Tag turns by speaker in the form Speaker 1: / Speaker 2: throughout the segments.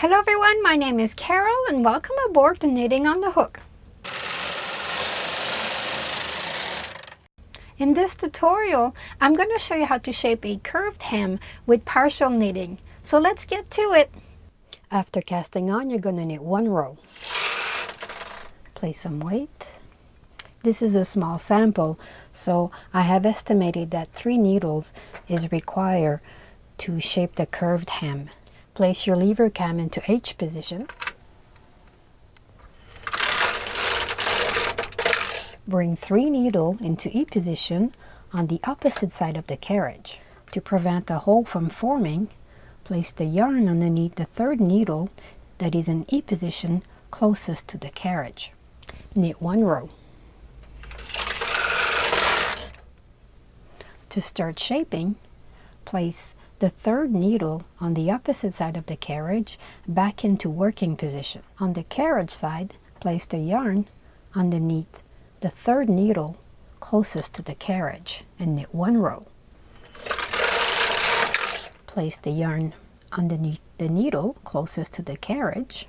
Speaker 1: Hello everyone, my name is Carol and welcome aboard to Knitting on the Hook. In this tutorial, I'm going to show you how to shape a curved hem with partial knitting. So let's get to it. After casting on, you're going to knit one row. Place some weight. This is a small sample, so I have estimated that 3 needles is required to shape the curved hem. Place your lever cam into H position. Bring 3 needles into E position on the opposite side of the carriage. To prevent the hole from forming, place the yarn underneath the 3rd needle that is in E position closest to the carriage. Knit 1 row. To start shaping, place the 3rd needle on the opposite side of the carriage back into working position. On the carriage side, place the yarn underneath the 3rd needle closest to the carriage and knit 1 row. Place the yarn underneath the needle closest to the carriage,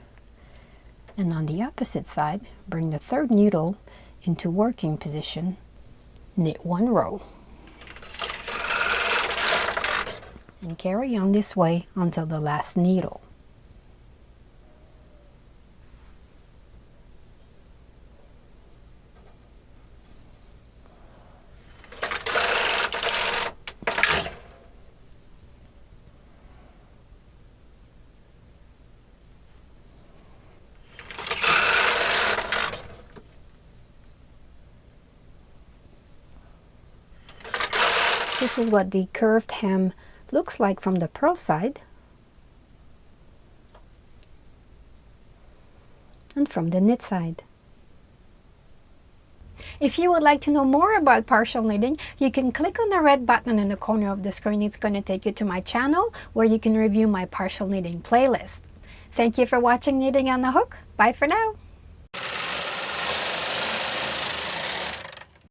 Speaker 1: and on the opposite side, bring the 3rd needle into working position, knit 1 row. And carry on this way until the last needle. This is what the curved hem looks like from the purl side and from the knit side. If you would like to know more about partial knitting, you can click on the red button in the corner of the screen. It's going to take you to my channel where you can review my partial knitting playlist. Thank you for watching Knitting on the Hook. Bye for now.